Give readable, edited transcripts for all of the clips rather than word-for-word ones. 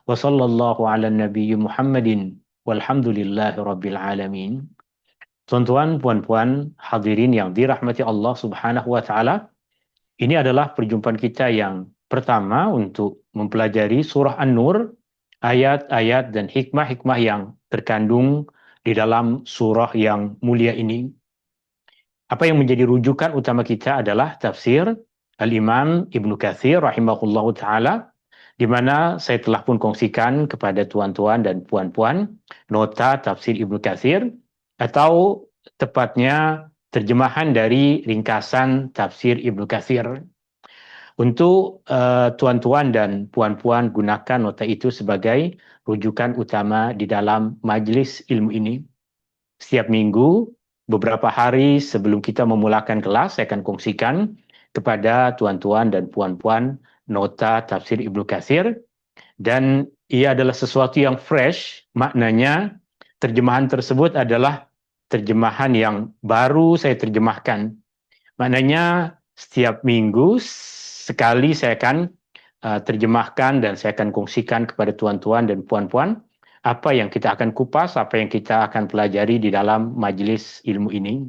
Wa sallallahu ala nabiyyi Muhammadin walhamdulillahi rabbil alamin. Tuan-tuan, puan-puan, hadirin yang dirahmati Allah Subhanahu wa taala. Ini adalah perjumpaan kita yang pertama untuk mempelajari surah An-Nur, ayat-ayat dan hikmah-hikmah yang terkandung di dalam surah yang mulia ini. Apa yang menjadi rujukan utama kita adalah tafsir Al-Imam Ibnu Katsir rahimahullahu taala, di mana saya telah pun kongsikan kepada tuan-tuan dan puan-puan nota tafsir Ibnu Katsir, atau tepatnya terjemahan dari ringkasan tafsir Ibnu Katsir. Untuk tuan-tuan dan puan-puan gunakan nota itu sebagai rujukan utama di dalam majlis ilmu ini. Setiap minggu, beberapa hari sebelum kita memulakan kelas, saya akan kongsikan kepada tuan-tuan dan puan-puan nota tafsir Ibnu Katsir, dan ia adalah sesuatu yang fresh, maknanya terjemahan tersebut adalah terjemahan yang baru saya terjemahkan. Maknanya setiap minggu sekali saya akan terjemahkan dan saya akan kongsikan kepada tuan-tuan dan puan-puan apa yang kita akan kupas, apa yang kita akan pelajari di dalam majelis ilmu ini.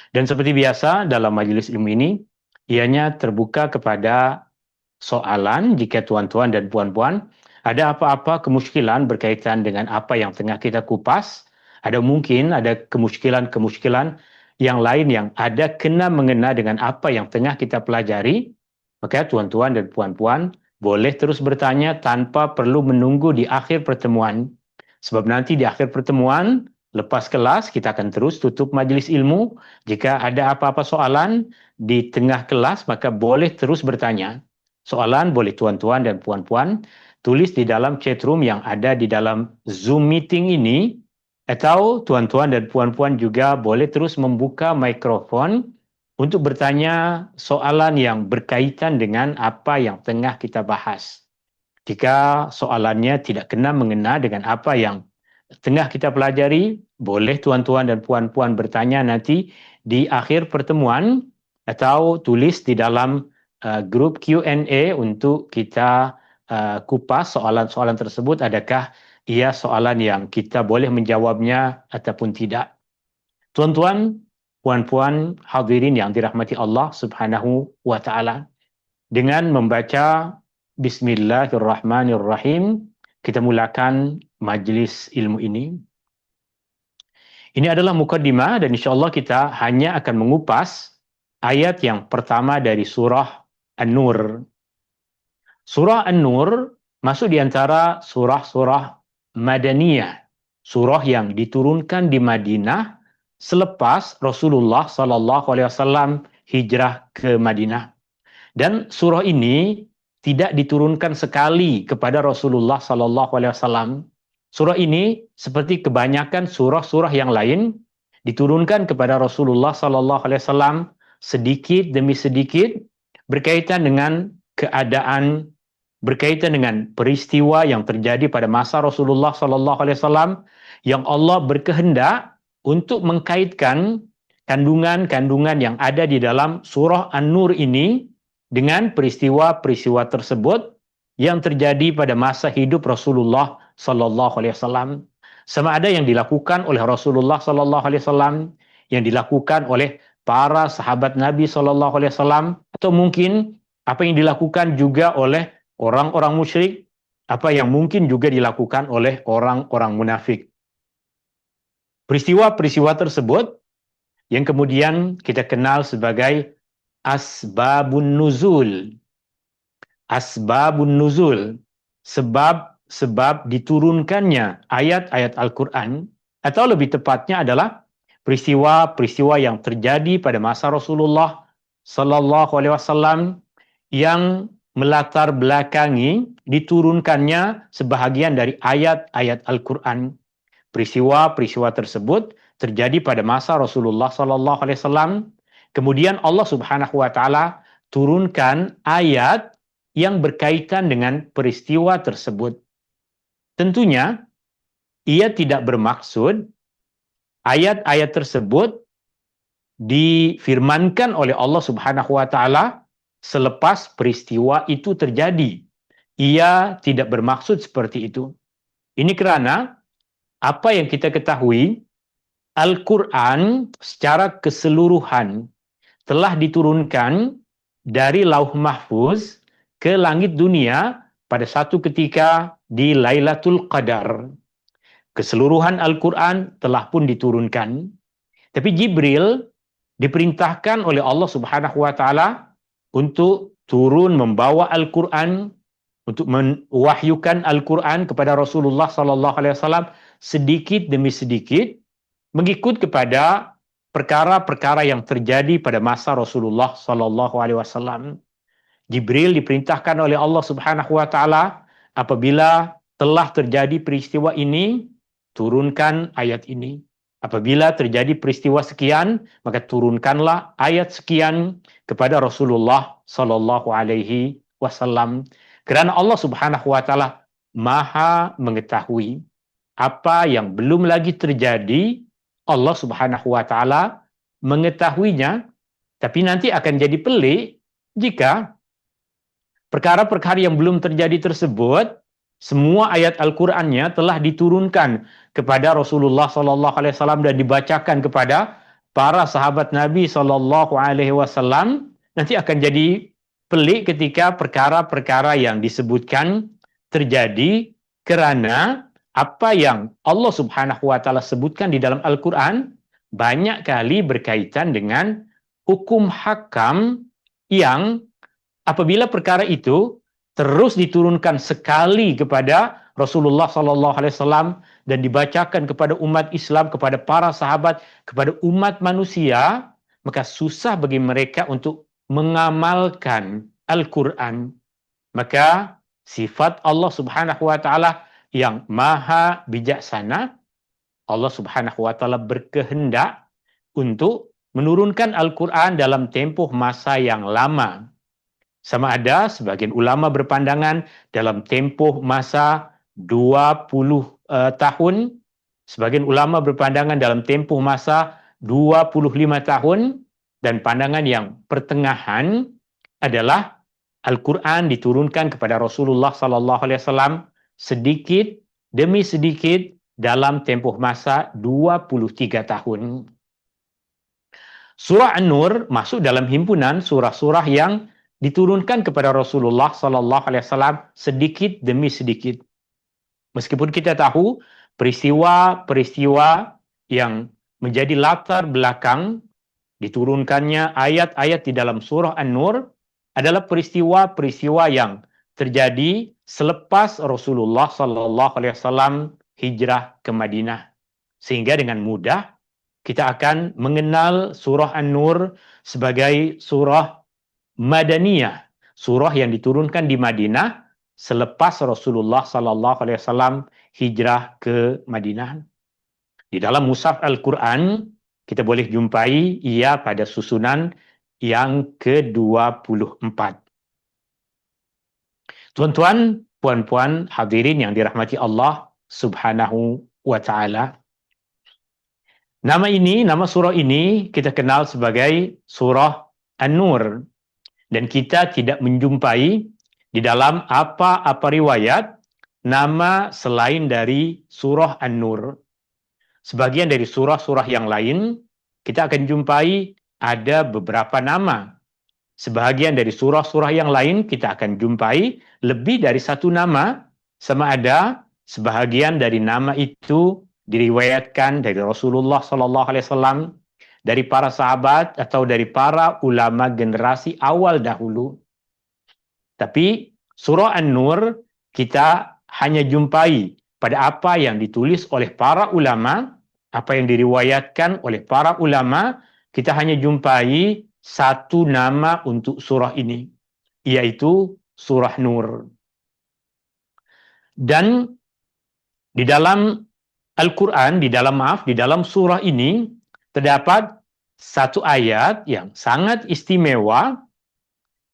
Dan seperti biasa dalam majelis ilmu ini, ianya terbuka kepada soalan jika tuan-tuan dan puan-puan ada apa-apa kemusykilan berkaitan dengan apa yang tengah kita kupas. Mungkin ada kemusykilan-kemusykilan yang lain yang ada kena mengena dengan apa yang tengah kita pelajari, maka tuan-tuan dan puan-puan boleh terus bertanya tanpa perlu menunggu di akhir pertemuan. Sebab nanti di akhir pertemuan, lepas kelas, kita akan terus tutup majelis ilmu. Jika ada apa-apa soalan di tengah kelas, maka boleh terus bertanya. Soalan boleh tuan-tuan dan puan-puan tulis di dalam chatroom yang ada di dalam Zoom meeting ini, atau tuan-tuan dan puan-puan juga boleh terus membuka mikrofon untuk bertanya soalan yang berkaitan dengan apa yang tengah kita bahas. Jika soalannya tidak kena mengena dengan apa yang tengah kita pelajari, boleh tuan-tuan dan puan-puan bertanya nanti di akhir pertemuan, atau tulis di dalam grup Q&A untuk kita kupas soalan-soalan tersebut, adakah ia soalan yang kita boleh menjawabnya ataupun tidak. Tuan-tuan, puan-puan, hadirin yang dirahmati Allah Subhanahu wa taala, dengan membaca Bismillahirrahmanirrahim, kita mulakan majlis ilmu ini. Ini adalah mukaddimah dan insyaAllah kita hanya akan mengupas ayat yang pertama dari surah An-Nur. Surah An-Nur masuk di antara surah-surah Madaniyah, surah yang diturunkan di Madinah selepas Rasulullah SAW hijrah ke Madinah. Dan surah ini tidak diturunkan sekali kepada Rasulullah SAW. Surah ini seperti kebanyakan surah-surah yang lain diturunkan kepada Rasulullah SAW sedikit demi sedikit, berkaitan dengan keadaan, berkaitan dengan peristiwa yang terjadi pada masa Rasulullah SAW, yang Allah berkehendak untuk mengkaitkan kandungan-kandungan yang ada di dalam surah An-Nur ini dengan peristiwa-peristiwa tersebut yang terjadi pada masa hidup Rasulullah SAW. Sama ada yang dilakukan oleh Rasulullah SAW, yang dilakukan oleh para sahabat Nabi SAW, atau mungkin apa yang dilakukan juga oleh orang-orang musyrik, apa yang mungkin juga dilakukan oleh orang-orang munafik. Peristiwa-peristiwa tersebut yang kemudian kita kenal sebagai asbabun nuzul. Asbabun nuzul, sebab diturunkannya ayat-ayat Al-Quran, atau lebih tepatnya adalah peristiwa-peristiwa yang terjadi pada masa Rasulullah SAW yang melatar belakangi diturunkannya sebahagian dari ayat-ayat Al-Quran. Peristiwa-peristiwa tersebut terjadi pada masa Rasulullah SAW. Kemudian Allah Subhanahu wa taala turunkan ayat yang berkaitan dengan peristiwa tersebut. Tentunya ia tidak bermaksud ayat-ayat tersebut difirmankan oleh Allah Subhanahu wa taala selepas peristiwa itu terjadi. ia tidak bermaksud seperti itu. Ini karena apa yang kita ketahui, Al-Quran secara keseluruhan telah diturunkan dari Lauh Mahfuz ke langit dunia pada satu ketika di Lailatul Qadar. Keseluruhan Al-Quran telah pun diturunkan. Tapi Jibril diperintahkan oleh Allah Subhanahu wa taala untuk turun membawa Al-Quran, untuk mewahyukan Al-Quran kepada Rasulullah sallallahu alaihi wasallam sedikit demi sedikit, mengikut kepada perkara-perkara yang terjadi pada masa Rasulullah sallallahu alaihi wasallam. Jibril diperintahkan oleh Allah Subhanahu wa taala, apabila telah terjadi peristiwa ini, turunkan ayat ini. Apabila terjadi peristiwa sekian, maka turunkanlah ayat sekian kepada Rasulullah sallallahu alaihi wasallam. Karena Allah Subhanahu wa taala Maha mengetahui apa yang belum lagi terjadi. Allah Subhanahu wa taala mengetahuinya, tapi nanti akan jadi pelik jika perkara-perkara yang belum terjadi tersebut, semua ayat Al-Qur'annya telah diturunkan kepada Rasulullah sallallahu alaihi wasallam dan dibacakan kepada para sahabat Nabi sallallahu alaihi wasallam, nanti akan jadi pelik ketika perkara-perkara yang disebutkan terjadi karena apa yang Allah Subhanahu wa taala sebutkan di dalam Al-Qur'an banyak kali berkaitan dengan hukum hakam yang apabila perkara itu terus diturunkan sekali kepada Rasulullah sallallahu alaihi wasallam dan dibacakan kepada umat Islam, kepada para sahabat, kepada umat manusia, maka susah bagi mereka untuk mengamalkan Al-Qur'an. Maka sifat Allah Subhanahu wa taala yang maha bijaksana, Allah Subhanahu wa taala berkehendak untuk menurunkan Al-Qur'an dalam tempoh masa yang lama. Sama ada sebagian ulama berpandangan dalam tempoh masa 20 tahun, sebagian ulama berpandangan dalam tempoh masa 25 tahun, dan pandangan yang pertengahan adalah Al-Quran diturunkan kepada Rasulullah sallallahu alaihi wasallam sedikit demi sedikit dalam tempoh masa 23 tahun. Surah An-Nur masuk dalam himpunan surah-surah yang diturunkan kepada Rasulullah sallallahu alaihi wasallam sedikit demi sedikit. Meskipun kita tahu peristiwa-peristiwa yang menjadi latar belakang diturunkannya ayat-ayat di dalam surah An-Nur adalah peristiwa-peristiwa yang terjadi selepas Rasulullah sallallahu alaihi wasallam hijrah ke Madinah. Sehingga dengan mudah kita akan mengenal surah An-Nur sebagai surah Madaniyah, surah yang diturunkan di Madinah selepas Rasulullah sallallahu alaihi wasallam hijrah ke Madinah. Di dalam mushaf Al-Qur'an kita boleh jumpai ia pada susunan yang ke-24. Tuan-tuan, puan-puan, hadirin yang dirahmati Allah Subhanahu wa taala. Nama surah ini kita kenal sebagai surah An-Nur. Dan kita tidak menjumpai di dalam apa-apa riwayat nama selain dari surah An-Nur. Sebagian dari surah-surah yang lain kita akan jumpai ada beberapa nama. Sebagian dari surah-surah yang lain kita akan jumpai lebih dari satu nama, sama ada sebahagian dari nama itu diriwayatkan dari Rasulullah sallallahu alaihi wasallam, dari para sahabat atau dari para ulama generasi awal dahulu. Tapi surah An-Nur kita hanya jumpai pada apa yang ditulis oleh para ulama, apa yang diriwayatkan oleh para ulama, kita hanya jumpai satu nama untuk surah ini, yaitu surah Nur. Dan di dalam Al-Quran, di dalam surah ini, terdapat satu ayat yang sangat istimewa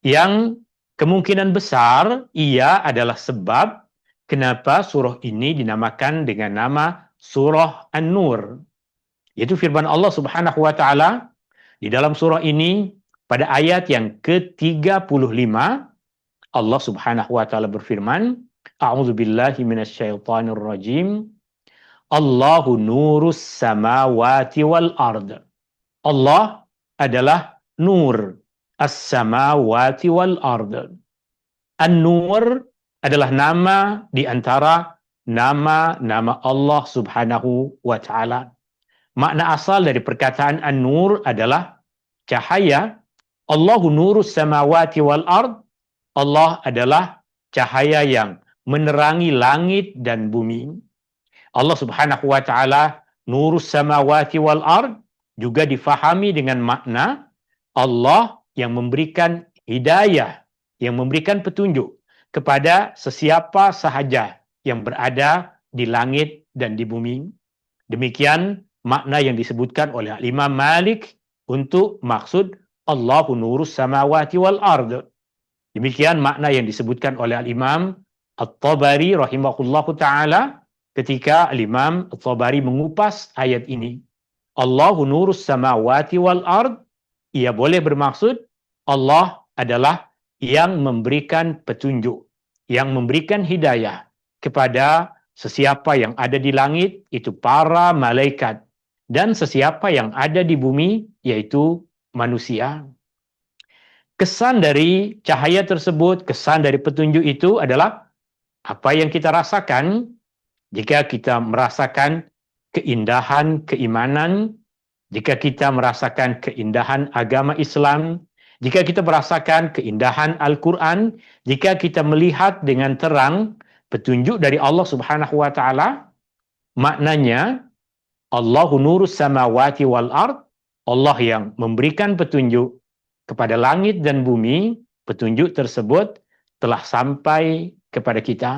yang kemungkinan besar ia adalah sebab kenapa surah ini dinamakan dengan nama surah An-Nur. Yaitu firman Allah Subhanahu wa taala di dalam surah ini pada ayat yang ke-35, Allah Subhanahu wa taala berfirman, A'udzubillahi minasyaitonir rajim. Allahu nurus samawati wal ard. Allah adalah nur as-samawati wal ard. An-Nur adalah nama di antara nama-nama Allah Subhanahu wa taala. Makna asal dari perkataan An-Nur adalah cahaya. Allahu nurus samawati wal ard. Allah adalah cahaya yang menerangi langit dan bumi. Allah Subhanahu wa taala nurus samawati wal ard juga difahami dengan makna Allah yang memberikan hidayah, yang memberikan petunjuk kepada sesiapa sahaja yang berada di langit dan di bumi. Demikian makna yang disebutkan oleh Imam Malik untuk maksud Allahu nurus samawati wal ard. Demikian makna yang disebutkan oleh Imam At-Tabari rahimahullahu ta'ala ketika Imam At-Tabari mengupas ayat ini. Allahu nurus samawati wal ard, ia boleh bermaksud Allah adalah yang memberikan petunjuk, yang memberikan hidayah kepada sesiapa yang ada di langit, itu para malaikat, dan sesiapa yang ada di bumi, yaitu manusia. Kesan dari cahaya tersebut, kesan dari petunjuk itu adalah apa yang kita rasakan jika kita merasakan keindahan keimanan, jika kita merasakan keindahan agama Islam, jika kita merasakan keindahan Al-Quran, jika kita melihat dengan terang petunjuk dari Allah Subhanahu wa taala, maknanya Allahu nurus samawati wal ard, Allah yang memberikan petunjuk kepada langit dan bumi, petunjuk tersebut telah sampai kepada kita.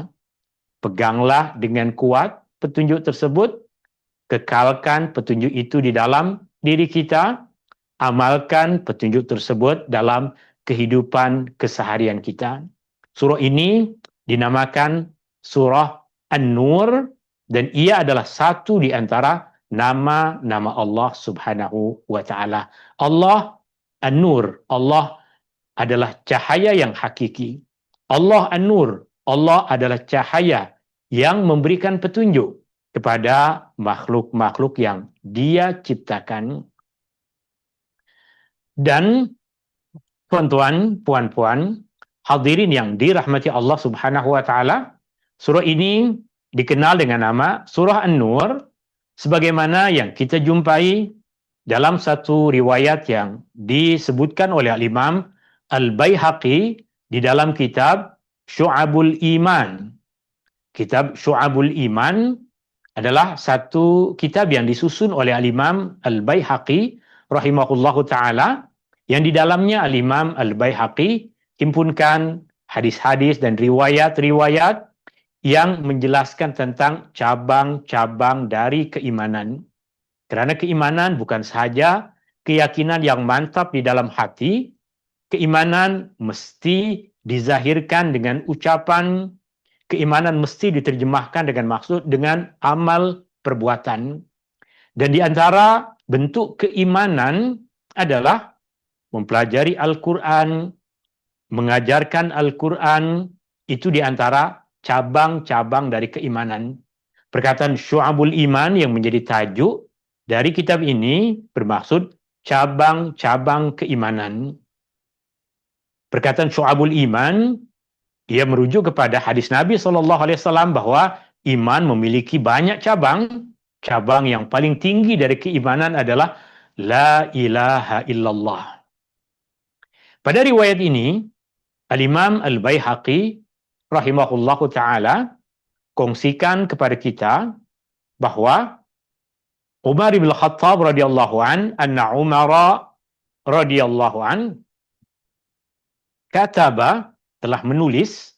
Peganglah dengan kuat petunjuk tersebut, kekalkan petunjuk itu di dalam diri kita, amalkan petunjuk tersebut dalam kehidupan keseharian kita. Surah ini dinamakan Surah An-Nur, dan ia adalah satu di antara nama-nama Allah Subhanahu wa taala. Allah An-Nur, Allah adalah cahaya yang hakiki. Allah An-Nur, Allah adalah cahaya yang memberikan petunjuk kepada makhluk-makhluk yang Dia ciptakan. Dan tuan-tuan, puan-puan, hadirin yang dirahmati Allah Subhanahu wa taala, surah ini dikenal dengan nama Surah An-Nur sebagaimana yang kita jumpai dalam satu riwayat yang disebutkan oleh Imam Al-Baihaqi di dalam kitab Syu'abul Iman. Kitab Syu'abul Iman adalah satu kitab yang disusun oleh Imam Al-Baihaqi rahimahullahu ta'ala, yang di dalamnya Imam Al-Baihaqi himpunkan hadis-hadis dan riwayat-riwayat yang menjelaskan tentang cabang-cabang dari keimanan. Karena keimanan bukan sahaja keyakinan yang mantap di dalam hati, keimanan mesti dizahirkan dengan ucapan, keimanan mesti diterjemahkan dengan maksud dengan amal perbuatan. Dan di antara bentuk keimanan adalah mempelajari Al-Quran, mengajarkan Al-Quran, itu di antara cabang-cabang dari keimanan. Perkataan Syu'abul Iman yang menjadi tajuk dari kitab ini bermaksud cabang-cabang keimanan. Perkataan Syu'abul Iman, ia merujuk kepada hadis Nabi SAW bahwa iman memiliki banyak cabang. Cabang yang paling tinggi dari keimanan adalah La ilaha illallah. Pada riwayat ini, Al-Imam Al-Baihaqi rahimahullahu ta'ala kongsikan kepada kita bahwa Umar bin Khattab radhiyallahu an, anna Umar radhiyallahu an kataba, telah menulis,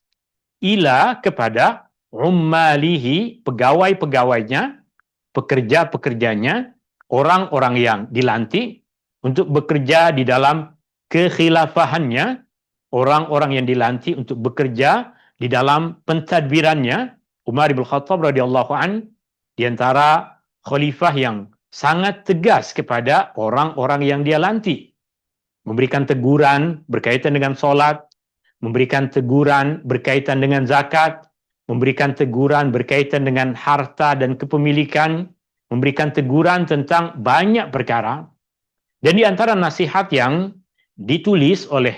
ila, kepada ummalihi, pegawai-pegawainya, pekerja-pekerjanya, orang-orang yang dilantik untuk bekerja di dalam kekhilafahannya, orang-orang yang dilantik untuk bekerja di dalam pentadbirannya. Umar bin Khattab radhiyallahu an di antara khalifah yang sangat tegas kepada orang-orang yang dia lantik, memberikan teguran berkaitan dengan solat, memberikan teguran berkaitan dengan zakat, memberikan teguran berkaitan dengan harta dan kepemilikan, memberikan teguran tentang banyak perkara. Dan di antara nasihat yang ditulis oleh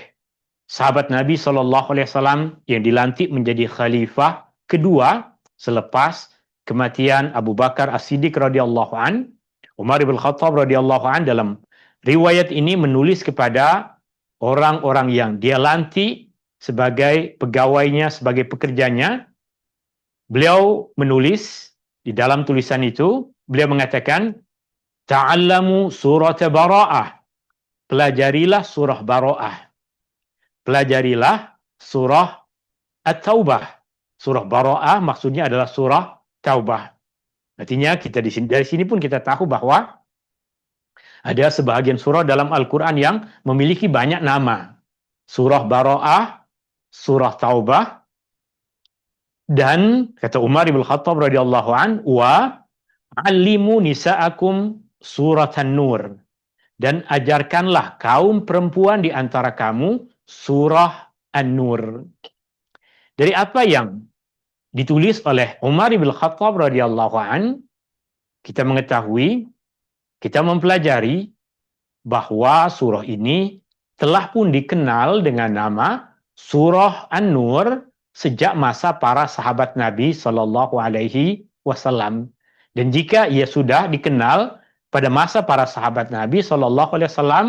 sahabat Nabi SAW yang dilantik menjadi khalifah kedua selepas kematian Abu Bakar As-Siddiq radhiyallahu an, Umar bin Khattab radhiyallahu an dalam riwayat ini menulis kepada orang-orang yang dia lantik sebagai pegawainya, sebagai pekerjanya. Beliau menulis di dalam tulisan itu, beliau mengatakan, ta'allamu surat Bara'ah. Pelajarilah surah Bara'ah. Pelajarilah surah At-Taubah. Surah Bara'ah maksudnya adalah surah Taubah. Artinya kita dari sini pun kita tahu bahwa ada sebahagian surah dalam Al-Quran yang memiliki banyak nama. Surah Bara'ah, surah Taubah, dan kata Umar bin Khattab radhiyallahu an, wa alimu nisa'akum surat An-Nur, dan ajarkanlah kaum perempuan di antara kamu surah An-Nur. Dari apa yang ditulis oleh Umar bin Khattab radhiyallahu an, kita mengetahui, kita mempelajari bahwa surah ini telah pun dikenal dengan nama surah An-Nur sejak masa para sahabat Nabi Shallallahu Alaihi Wasallam. Dan jika ia sudah dikenal pada masa para sahabat Nabi Shallallahu Alaihi Wasallam,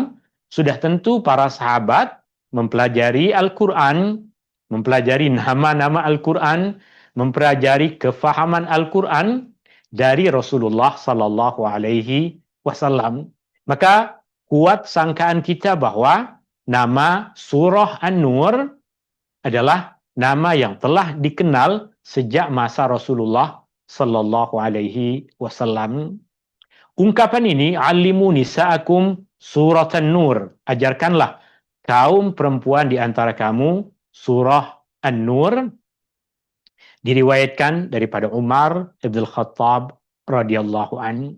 sudah tentu para sahabat mempelajari Al-Quran, mempelajari nama-nama Al-Quran, mempelajari kefahaman Al-Quran dari Rasulullah Sallallahu Alaihi Wasallam. Maka kuat sangkaan kita bahwa nama surah An-Nur adalah nama yang telah dikenal sejak masa Rasulullah Sallallahu Alaihi Wasallam. Ungkapan ini, alimu nisa'akum surat An-Nur, ajarkanlah kaum perempuan di antara kamu surah An-Nur, diriwayatkan daripada Umar Ibn Khattab radhiyallahu an.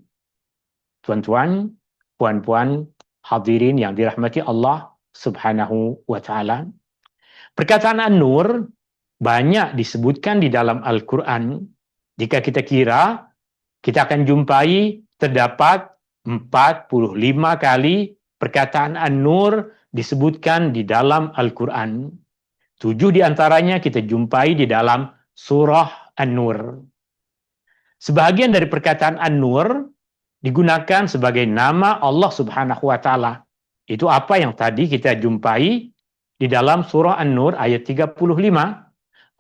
Tuan-tuan, puan-puan, hadirin yang dirahmati Allah Subhanahu wa taala. Perkataan An-Nur banyak disebutkan di dalam Al-Quran. Jika kita kira, kita akan jumpai terdapat 45 kali perkataan An-Nur disebutkan di dalam Al-Quran. 7 di antaranya kita jumpai di dalam surah An-Nur. Sebahagian dari perkataan An-Nur digunakan sebagai nama Allah Subhanahu wa taala. Itu apa yang tadi kita jumpai di dalam surah An-Nur ayat 35.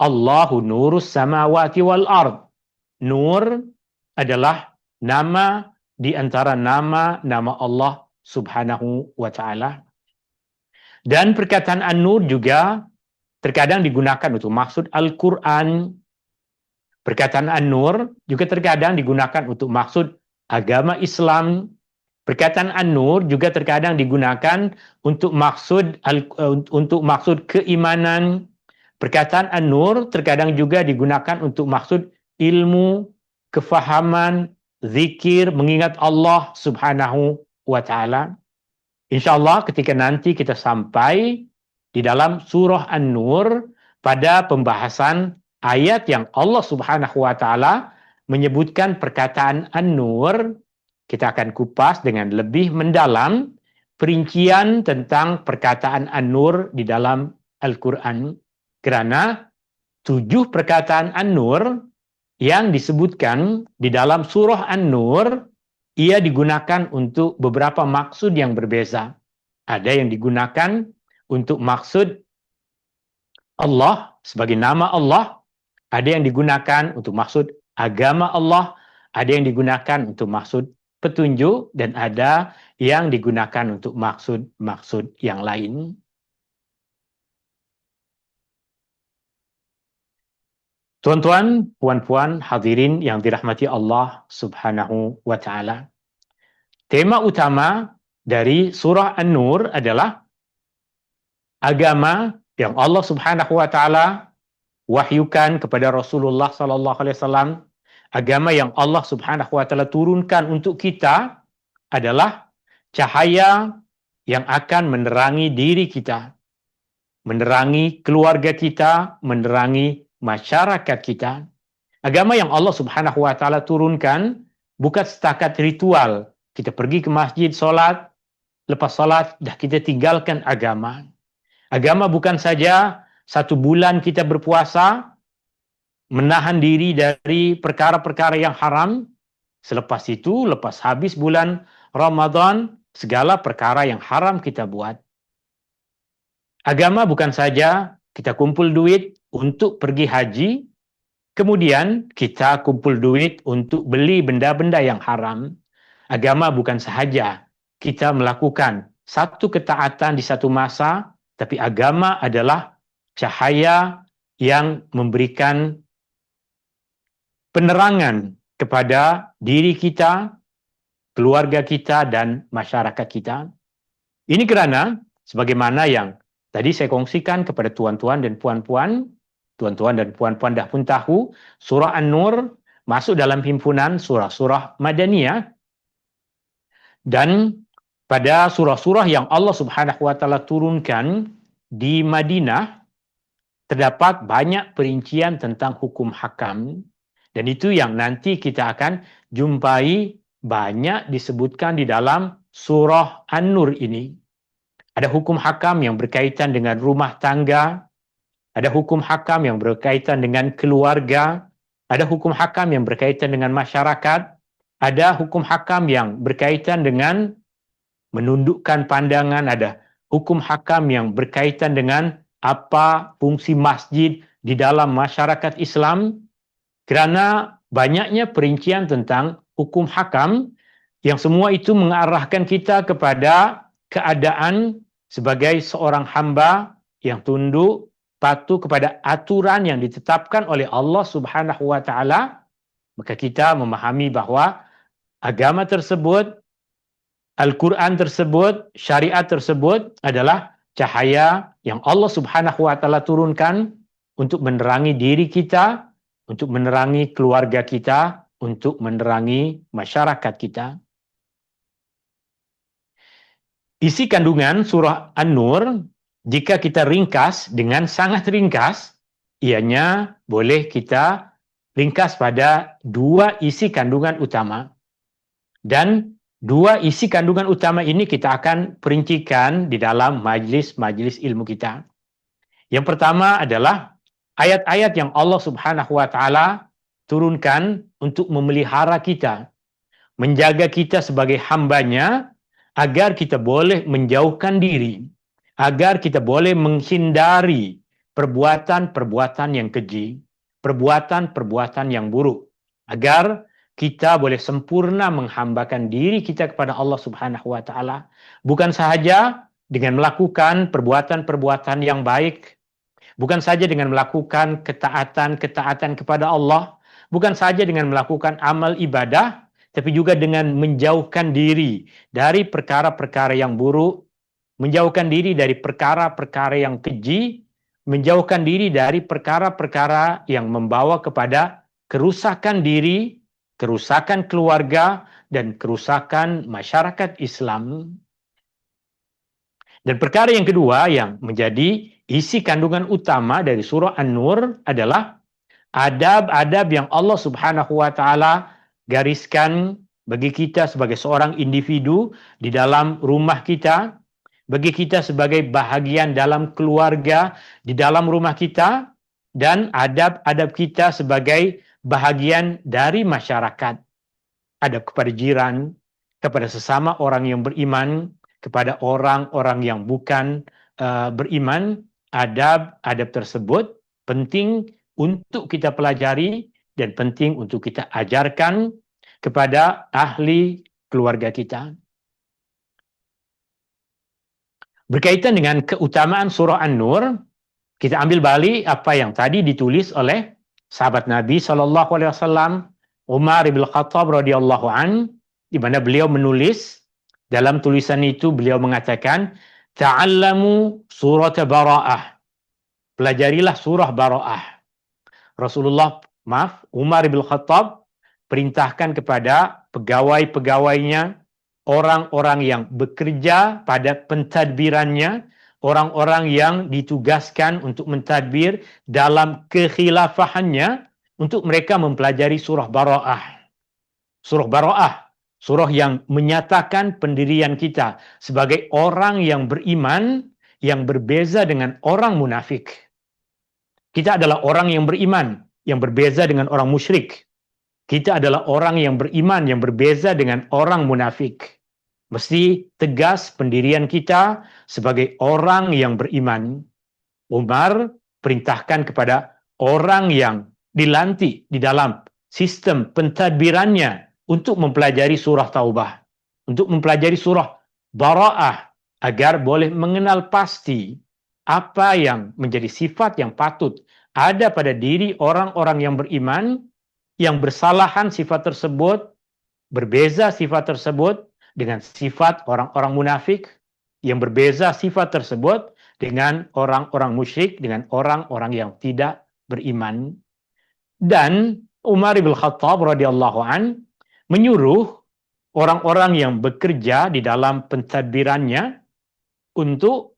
Allahu nurus samawati wal ard. Nur adalah nama di antara nama-nama Allah Subhanahu wa taala. Dan perkataan An-Nur juga terkadang digunakan untuk maksud Al-Quran. Perkataan An-Nur juga terkadang digunakan untuk maksud agama Islam. Perkataan An-Nur juga terkadang digunakan untuk maksud keimanan. Perkataan An-Nur terkadang juga digunakan untuk maksud ilmu, kefahaman, zikir, mengingat Allah Subhanahu wa taala. Insyaallah ketika nanti kita sampai di dalam surah An-Nur pada pembahasan ayat yang Allah Subhanahu wa taala menyebutkan perkataan An-Nur, kita akan kupas dengan lebih mendalam perincian tentang perkataan An-Nur di dalam Al-Quran. Kerana 7 perkataan An-Nur yang disebutkan di dalam surah An-Nur, ia digunakan untuk beberapa maksud yang berbeza. Ada yang digunakan untuk maksud Allah sebagai nama Allah, ada yang digunakan untuk maksud agama Allah, ada yang digunakan untuk maksud petunjuk, dan ada yang digunakan untuk maksud-maksud yang lain. Tuan-tuan, puan-puan, hadirin yang dirahmati Allah Subhanahu wa taala. Tema utama dari surah An-Nur adalah agama yang Allah Subhanahu wa taala wahyukan kepada Rasulullah sallallahu alaihi wasallam, agama yang Allah Subhanahu wa taala turunkan untuk kita adalah cahaya yang akan menerangi diri kita. menerangi keluarga kita, menerangi masyarakat kita. Agama yang Allah Subhanahu wa taala turunkan bukan setakat ritual. Kita pergi ke masjid solat, lepas solat dah kita tinggalkan agama. Agama bukan saja 1 bulan kita berpuasa, menahan diri dari perkara-perkara yang haram. Selepas itu, lepas habis bulan Ramadan, segala perkara yang haram kita buat. Agama bukan saja kita kumpul duit untuk pergi haji, kemudian kita kumpul duit untuk beli benda-benda yang haram. Agama bukan sahaja kita melakukan satu ketaatan di satu masa, tapi agama adalah cahaya yang memberikan penerangan kepada diri kita, keluarga kita, dan masyarakat kita. Ini kerana, sebagaimana yang tadi saya kongsikan kepada tuan-tuan dan puan-puan dah pun tahu, surah An-Nur masuk dalam himpunan surah-surah Madaniyah, dan pada surah-surah yang Allah Subhanahu wa taala turunkan di Madinah, terdapat banyak perincian tentang hukum hakam, dan itu yang nanti kita akan jumpai banyak disebutkan di dalam surah An-Nur ini. Ada hukum hakam yang berkaitan dengan rumah tangga, ada hukum hakam yang berkaitan dengan keluarga, ada hukum hakam yang berkaitan dengan masyarakat, ada hukum hakam yang berkaitan dengan menundukkan pandangan, ada hukum hakam yang berkaitan dengan apa fungsi masjid di dalam masyarakat Islam. Kerana banyaknya perincian tentang hukum hakam yang semua itu mengarahkan kita kepada keadaan sebagai seorang hamba yang tunduk, patuh kepada aturan yang ditetapkan oleh Allah Subhanahu wa taala, maka kita memahami bahawa agama tersebut, Al-Quran tersebut, syariat tersebut adalah cahaya yang Allah Subhanahu wa taala turunkan untuk menerangi diri kita, untuk menerangi keluarga kita, untuk menerangi masyarakat kita. Isi kandungan surah An-Nur, jika kita ringkas dengan sangat ringkas, ianya boleh kita ringkas pada 2 isi kandungan utama. Dan 2 isi kandungan utama ini kita akan perincikan di dalam majlis-majlis ilmu kita. Yang pertama adalah ayat-ayat yang Allah Subhanahu wa taala turunkan untuk memelihara kita, menjaga kita sebagai hambanya, agar kita boleh menjauhkan diri, agar kita boleh menghindari perbuatan-perbuatan yang keji, perbuatan-perbuatan yang buruk, agar kita boleh sempurna menghambakan diri kita kepada Allah Subhanahu wa taala, bukan sahaja dengan melakukan perbuatan-perbuatan yang baik, bukan saja dengan melakukan ketaatan-ketaatan kepada Allah, bukan saja dengan melakukan amal ibadah, tapi juga dengan menjauhkan diri dari perkara-perkara yang buruk, menjauhkan diri dari perkara-perkara yang keji, menjauhkan diri dari perkara-perkara yang membawa kepada kerusakan diri, kerusakan keluarga, dan kerusakan masyarakat Islam. Dan perkara yang kedua yang menjadi isi kandungan utama dari surah An-Nur adalah adab-adab yang Allah Subhanahu wa taala gariskan bagi kita sebagai seorang individu di dalam rumah kita, bagi kita sebagai bahagian dalam keluarga di dalam rumah kita, dan adab-adab kita sebagai bahagian dari masyarakat. Adab kepada jiran, kepada sesama orang yang beriman, kepada orang-orang yang bukan beriman. Adab-adab tersebut penting untuk kita pelajari dan penting untuk kita ajarkan kepada ahli keluarga kita. Berkaitan dengan keutamaan surah An-Nur, kita ambil balik apa yang tadi ditulis oleh sahabat Nabi SAW, Umar bin Khattab radhiyallahu an, di mana beliau menulis, dalam tulisan itu beliau mengatakan, ta'allamu surat Bara'ah. Pelajarilah surah Bara'ah. Umar bin Khattab perintahkan kepada pegawai-pegawainya, orang-orang yang bekerja pada pentadbirannya, orang-orang yang ditugaskan untuk mentadbir dalam kekhilafahannya untuk mereka mempelajari surah Bara'ah. Surah Bara'ah, surah yang menyatakan pendirian kita sebagai orang yang beriman yang berbeza dengan orang munafik. Kita adalah orang yang beriman yang berbeza dengan orang musyrik. Kita adalah orang yang beriman yang berbeza dengan orang munafik. Mesti tegas pendirian kita sebagai orang yang beriman. Umar perintahkan kepada orang yang dilantik di dalam sistem pentadbirannya untuk mempelajari surah Taubah, untuk mempelajari surah Bara'ah, agar boleh mengenal pasti apa yang menjadi sifat yang patut ada pada diri orang-orang yang beriman, yang bersalahan sifat tersebut, berbeza sifat tersebut dengan sifat orang-orang munafik, yang berbeza sifat tersebut dengan orang-orang musyrik, dengan orang-orang yang tidak beriman. Dan Umar bin Khattab radhiyallahu an menyuruh orang-orang yang bekerja di dalam pentadbirannya untuk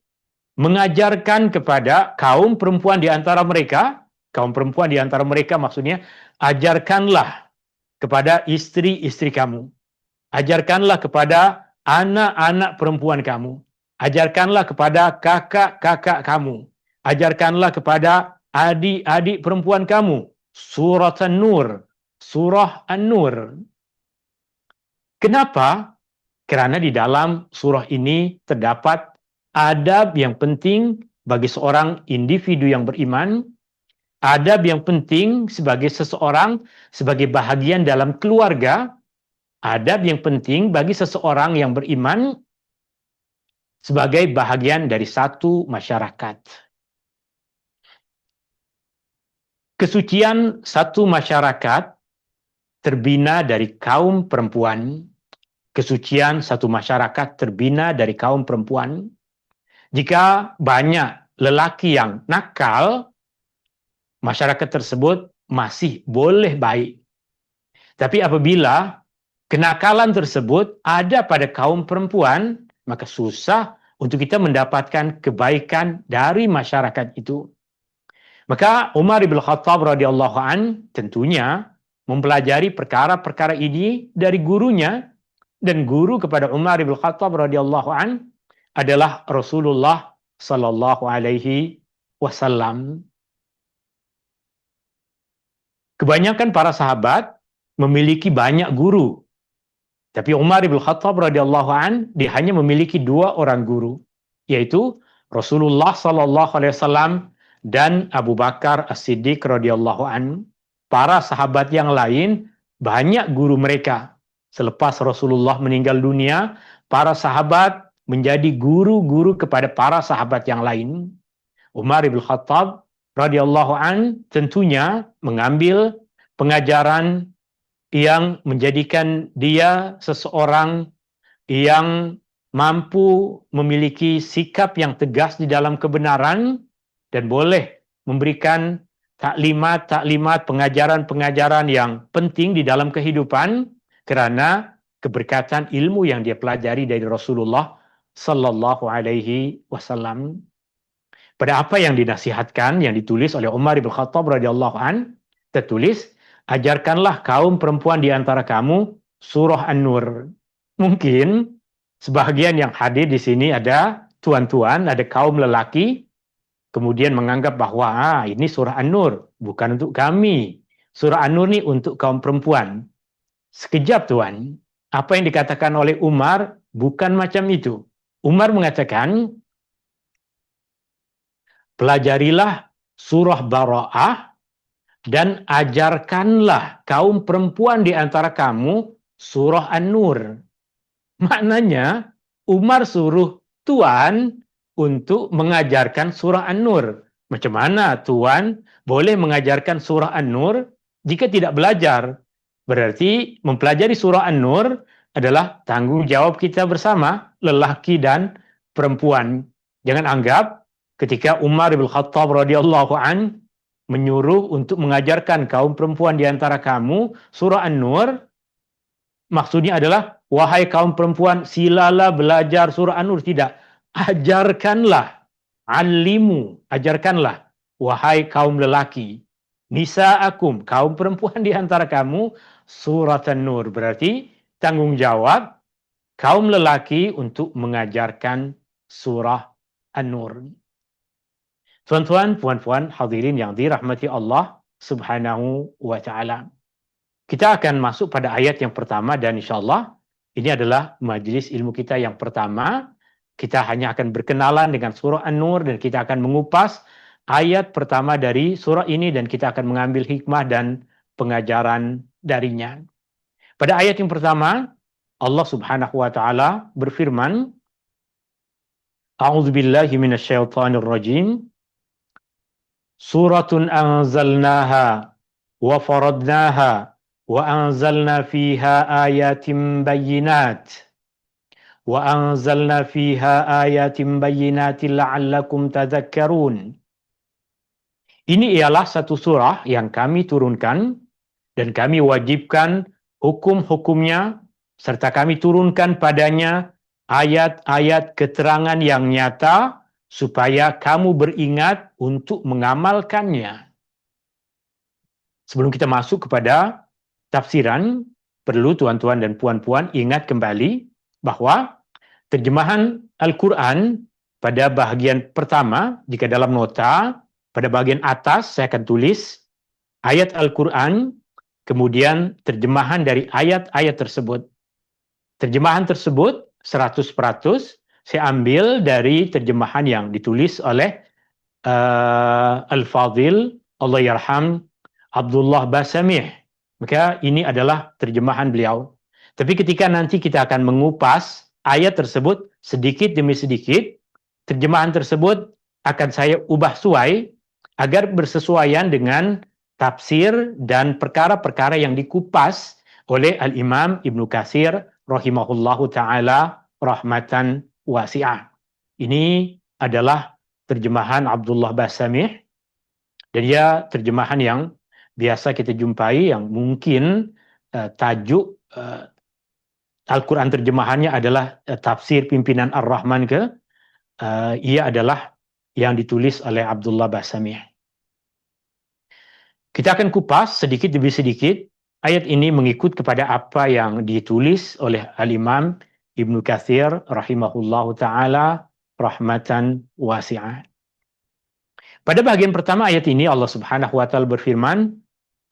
mengajarkan kepada kaum perempuan di antara mereka, kaum perempuan di antara mereka maksudnya, ajarkanlah kepada istri-istri kamu, ajarkanlah kepada anak-anak perempuan kamu, ajarkanlah kepada kakak-kakak kamu, ajarkanlah kepada adik-adik perempuan kamu surah An-Nur, surah An-Nur. Kenapa? Karena di dalam surah ini terdapat adab yang penting bagi seorang individu yang beriman, adab yang penting sebagai seseorang, sebagai bahagian dalam keluarga, adab yang penting bagi seseorang yang beriman sebagai bahagian dari satu masyarakat. Kesucian satu masyarakat terbina dari kaum perempuan. Kesucian satu masyarakat terbina dari kaum perempuan. Jika banyak lelaki yang nakal, masyarakat tersebut masih boleh baik. Tapi apabila kenakalan tersebut ada pada kaum perempuan, maka susah untuk kita mendapatkan kebaikan dari masyarakat itu. Maka Umar bin Khattab radhiyallahu an tentunya mempelajari perkara-perkara ini dari gurunya, dan guru kepada Umar bin Khattab radhiyallahu an adalah Rasulullah sallallahu alaihi wasallam. Kebanyakan para sahabat memiliki banyak guru. Tapi Umar bin Khattab radhiyallahu an dia hanya memiliki 2 orang guru, yaitu Rasulullah sallallahu alaihi wasallam dan Abu Bakar As-Siddiq radhiyallahu an. Para sahabat yang lain banyak guru mereka. Selepas Rasulullah meninggal dunia, para sahabat menjadi guru-guru kepada para sahabat yang lain. Umar bin Khattab radhiyallahu an tentunya mengambil pengajaran yang menjadikan dia seseorang yang mampu memiliki sikap yang tegas di dalam kebenaran dan boleh memberikan taklimat-taklimat, pengajaran-pengajaran yang penting di dalam kehidupan karena keberkatan ilmu yang dia pelajari dari Rasulullah sallallahu alaihi wasallam. Pada apa yang dinasihatkan, yang ditulis oleh Umar bin Khattab radhiyallahu an, tertulis, ajarkanlah kaum perempuan di antara kamu surah An-Nur. Mungkin sebagian yang hadir di sini ada tuan-tuan, ada kaum lelaki, kemudian menganggap bahwa ini surah An-Nur, bukan untuk kami. Surah An-Nur ini untuk kaum perempuan. Sekejap tuan, apa yang dikatakan oleh Umar bukan macam itu. Umar mengatakan, pelajarilah surah Bara'ah dan ajarkanlah kaum perempuan di antara kamu surah An-Nur. Maknanya, Umar suruh tuan untuk mengajarkan surah An-Nur. Macam mana tuan boleh mengajarkan surah An-Nur jika tidak belajar? Berarti mempelajari surah An-Nur adalah tanggung jawab kita bersama, lelaki dan perempuan. Jangan anggap ketika Umar bin Khattab radhiyallahu an menyuruh untuk mengajarkan kaum perempuan di antara kamu surah An-Nur, maksudnya adalah, wahai kaum perempuan, silalah belajar surah An-Nur. Tidak. Ajarkanlah Alimu, ajarkanlah, wahai kaum lelaki. Nisa'akum, kaum perempuan di antara kamu, surat An-Nur. Berarti tanggung jawab kaum lelaki untuk mengajarkan surah An-Nur. Tuan-tuan, puan-puan, hadirin yang dirahmati Allah Subhanahu wa Ta'ala. Kita akan masuk pada ayat yang pertama dan insyaAllah ini adalah majelis ilmu kita yang pertama. Kita hanya akan berkenalan dengan surah An-Nur dan kita akan mengupas ayat pertama dari surah ini dan kita akan mengambil hikmah dan pengajaran darinya. Pada ayat yang pertama, Allah Subhanahu wa Ta'ala berfirman, A'udzu billahi minasyaitonir rajim. Suratun anzalnaha wa faradnaha wa anzalna fiha ayatin bayyinat. وأنزلنا فيها آيات بينات لعلكم تذكرون. Ini ialah satu surah yang kami turunkan dan kami wajibkan hukum-hukumnya serta kami turunkan padanya ayat-ayat keterangan yang nyata supaya kamu beringat untuk mengamalkannya. Sebelum kita masuk kepada tafsiran, perlu tuan-tuan dan puan-puan ingat kembali bahwa terjemahan Al-Quran pada bahagian pertama, jika dalam nota, pada bahagian atas saya akan tulis ayat Al-Quran, kemudian terjemahan dari ayat-ayat tersebut. Terjemahan tersebut 100% saya ambil dari terjemahan yang ditulis oleh Al-Fadhil, Allah yarham, Abdullah Basamih. Maka ini adalah terjemahan beliau. Tapi ketika nanti kita akan mengupas ayat tersebut sedikit demi sedikit, terjemahan tersebut akan saya ubah suai agar bersesuaian dengan tafsir dan perkara-perkara yang dikupas oleh Al-Imam Ibnu Katsir rahimahullahu ta'ala rahmatan wasi'ah. Ini adalah terjemahan Abdullah Basamih dan dia terjemahan yang biasa kita jumpai yang mungkin tajuk Al-Quran terjemahannya adalah tafsir pimpinan Ar-Rahman ke. Ia adalah yang ditulis oleh Abdullah Basamih. Kita akan kupas sedikit demi sedikit. Ayat ini mengikut kepada apa yang ditulis oleh Al-Imam Ibnu Katsir rahimahullahu ta'ala rahmatan wasi'ah. Pada bagian pertama ayat ini Allah Subhanahu wa ta'ala berfirman,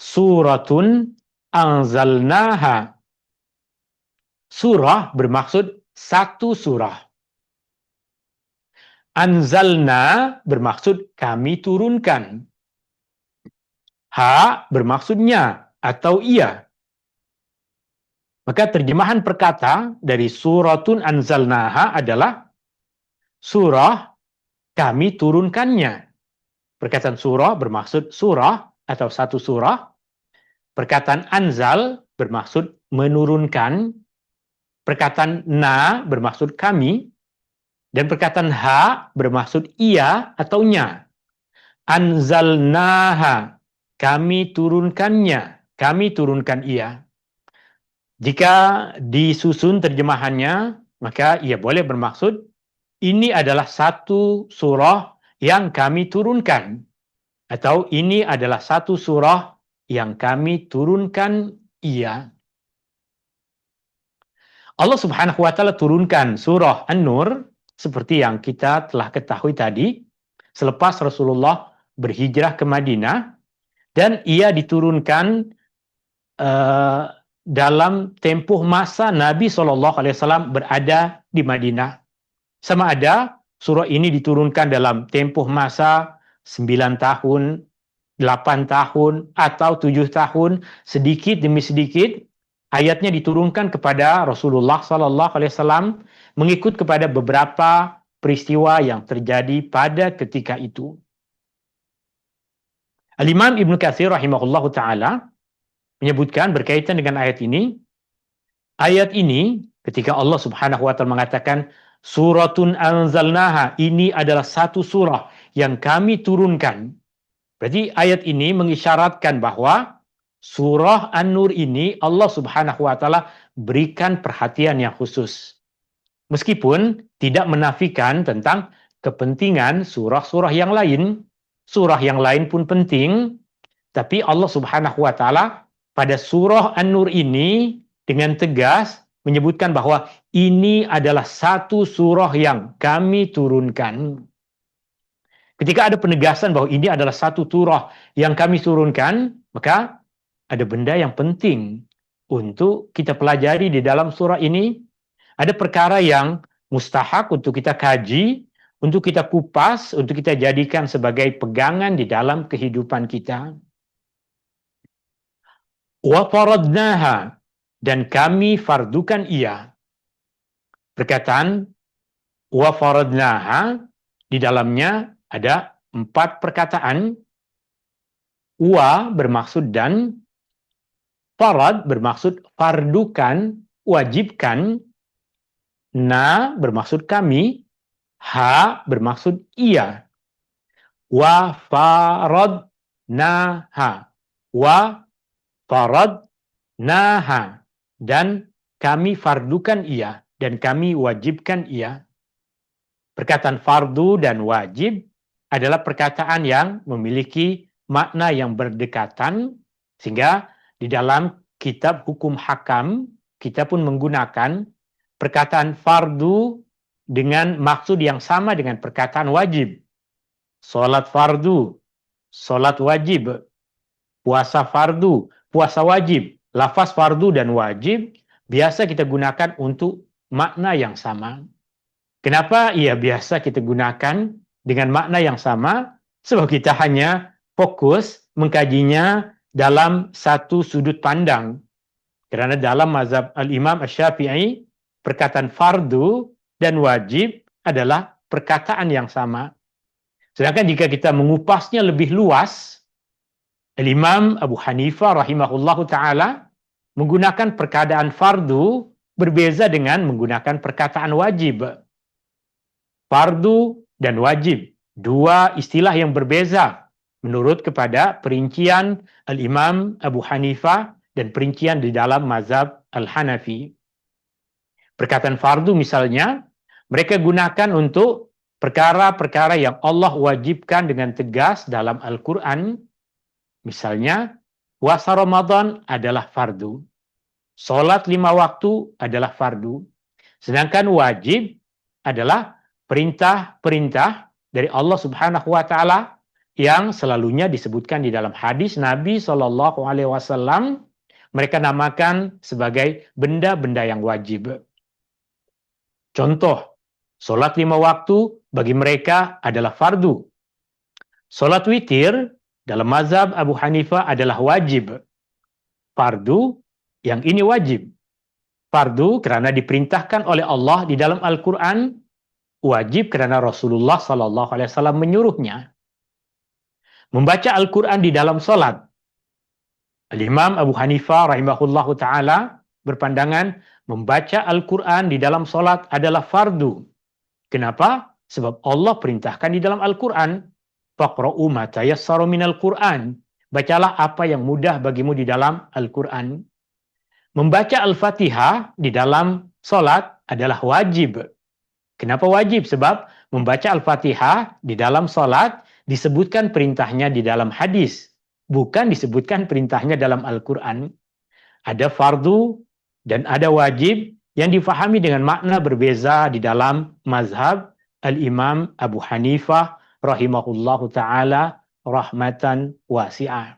Suratun anzalnaha. Surah bermaksud satu surah. Anzalna bermaksud kami turunkan. Ha bermaksudnya atau ia. Maka terjemahan perkata dari suratun anzalnaha adalah surah kami turunkannya. Perkataan surah bermaksud surah atau satu surah. Perkataan anzal bermaksud menurunkan. Perkataan na bermaksud kami. Dan perkataan ha bermaksud ia atau nya. Anzalnaha. Kami turunkannya. Kami turunkan ia. Jika disusun terjemahannya, maka ia boleh bermaksud ini adalah satu surah yang kami turunkan. Atau ini adalah satu surah yang kami turunkan ia. Allah Subhanahu wa ta'ala turunkan surah An-Nur seperti yang kita telah ketahui tadi selepas Rasulullah berhijrah ke Madinah dan ia diturunkan dalam tempoh masa Nabi SAW berada di Madinah. Sama ada surah ini diturunkan dalam tempoh masa 9 tahun, 8 tahun, atau 7 tahun, sedikit demi sedikit, ayatnya diturunkan kepada Rasulullah SAW mengikut kepada beberapa peristiwa yang terjadi pada ketika itu. Al-Imam Ibnu Katsir rahimahullahu ta'ala menyebutkan berkaitan dengan ayat ini ketika Allah Subhanahu wa ta'ala mengatakan suratun anzalnaha, ini adalah satu surah yang kami turunkan. Berarti ayat ini mengisyaratkan bahwa surah An-Nur ini Allah Subhanahu wa ta'ala berikan perhatian yang khusus. Meskipun tidak menafikan tentang kepentingan surah-surah yang lain. Surah yang lain pun penting, tapi Allah Subhanahu wa taala pada surah An-Nur ini dengan tegas menyebutkan bahwa ini adalah satu surah yang kami turunkan. Ketika ada penegasan bahwa ini adalah satu surah yang kami turunkan, maka ada benda yang penting untuk kita pelajari di dalam surah ini. Ada perkara yang mustahak untuk kita kaji, untuk kita kupas, untuk kita jadikan sebagai pegangan di dalam kehidupan kita. Wa faradnaha, dan kami fardukan ia. Perkataan wa faradnaha di dalamnya ada 4 perkataan. Wa bermaksud dan, farad bermaksud fardukan, wajibkan, na bermaksud kami, ha bermaksud ia. Wa faradnaha, wa faradnaha, dan kami fardukan ia, dan kami wajibkan ia. Perkataan fardu dan wajib adalah perkataan yang memiliki makna yang berdekatan, sehingga di dalam kitab hukum hakam kita pun menggunakan perkataan fardu dengan maksud yang sama dengan perkataan wajib. Salat fardu, salat wajib. Puasa fardu, puasa wajib. Lafaz fardu dan wajib biasa kita gunakan untuk makna yang sama. Kenapa ia biasa kita gunakan dengan makna yang sama? Sebab kita hanya fokus mengkajinya dalam satu sudut pandang. Karena dalam mazhab Al-Imam Asy-Syafi'i, perkataan fardu dan wajib adalah perkataan yang sama. Sedangkan jika kita mengupasnya lebih luas, Al-Imam Abu Hanifah rahimahullahu ta'ala menggunakan perkataan fardu berbeza dengan menggunakan perkataan wajib. Fardu dan wajib, dua istilah yang berbeza menurut kepada perincian Al-Imam Abu Hanifah dan perincian di dalam mazhab Al-Hanafi. Perkataan fardu misalnya, mereka gunakan untuk perkara-perkara yang Allah wajibkan dengan tegas dalam Al-Quran. Misalnya, puasa Ramadan adalah fardu. Salat 5 waktu adalah fardu. Sedangkan wajib adalah perintah-perintah dari Allah Subhanahu wa taala yang selalunya disebutkan di dalam hadis Nabi SAW. Mereka namakan sebagai benda-benda yang wajib. Contoh, salat 5 waktu bagi mereka adalah fardu. Salat witir dalam mazhab Abu Hanifah adalah wajib. Fardu, yang ini wajib. Fardu karena diperintahkan oleh Allah di dalam Al-Quran, wajib karena Rasulullah SAW menyuruhnya. Membaca Al-Quran di dalam salat. Al-Imam Abu Hanifah rahimahullahu ta'ala berpandangan membaca Al-Quran di dalam salat adalah fardu. Kenapa? Sebab Allah perintahkan di dalam Al-Quran, faqra'u ma tayassara minal Qur'an. Bacalah apa yang mudah bagimu di dalam Al-Quran. Membaca Al-Fatihah di dalam salat adalah wajib. Kenapa wajib? Sebab membaca Al-Fatihah di dalam salat disebutkan perintahnya di dalam hadis, bukan disebutkan perintahnya dalam Al-Quran. Ada fardu dan ada wajib yang difahami dengan makna berbeza di dalam mazhab Al-Imam Abu Hanifah rahimahullahu ta'ala rahmatan wasi'ah.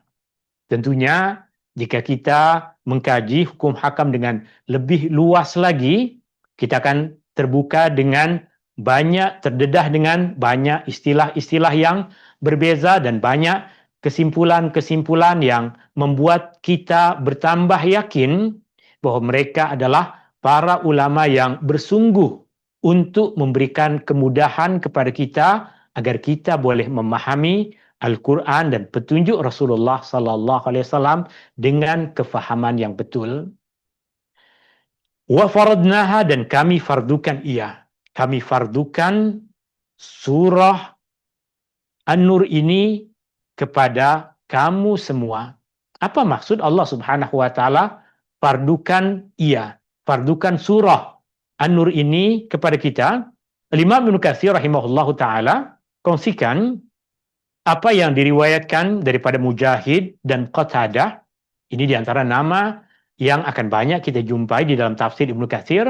Tentunya jika kita mengkaji hukum hakam dengan lebih luas lagi, kita akan terbuka dengan banyak, terdedah dengan banyak istilah-istilah yang berbeza dan banyak kesimpulan-kesimpulan yang membuat kita bertambah yakin bahwa mereka adalah para ulama yang bersungguh untuk memberikan kemudahan kepada kita agar kita boleh memahami Al-Quran dan petunjuk Rasulullah SAW dengan kefahaman yang betul. Wa faradnaha, dan kami fardukan ia. Kami fardukan surah An-Nur ini kepada kamu semua. Apa maksud Allah Subhanahu wa taala fardukan ia, fardukan surah An-Nur ini kepada kita? Imam Ibnu Katsir rahimahullahu taala kongsikan apa yang diriwayatkan daripada Mujahid dan Qatadah. Ini diantara nama yang akan banyak kita jumpai di dalam tafsir Ibnu Katsir.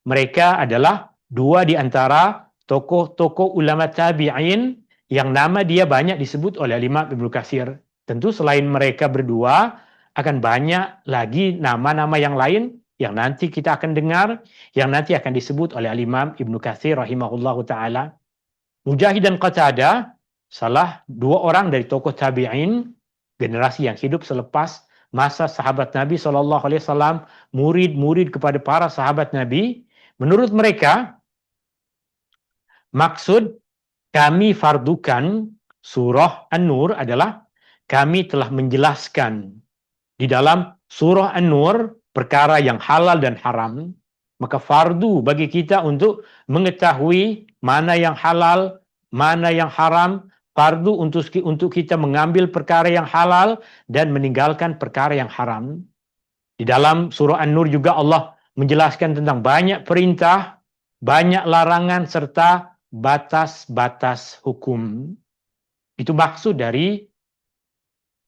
Mereka adalah dua di antara tokoh-tokoh ulama tabi'in yang nama dia banyak disebut oleh Imam Ibnu Katsir. Tentu selain mereka berdua, akan banyak lagi nama-nama yang lain yang nanti kita akan dengar, yang nanti akan disebut oleh Imam Ibnu Katsir rahimahullahu ta'ala. Mujahid dan Qatadah, salah dua orang dari tokoh tabi'in, generasi yang hidup selepas masa sahabat Nabi SAW, murid-murid kepada para sahabat Nabi. Menurut mereka, maksud kami fardukan surah An-Nur adalah kami telah menjelaskan di dalam surah An-Nur perkara yang halal dan haram. Maka fardu bagi kita untuk mengetahui mana yang halal, mana yang haram. Fardu untuk kita mengambil perkara yang halal dan meninggalkan perkara yang haram. Di dalam surah An-Nur juga Allah menjelaskan tentang banyak perintah, banyak larangan, serta batas-batas hukum. Itu maksud dari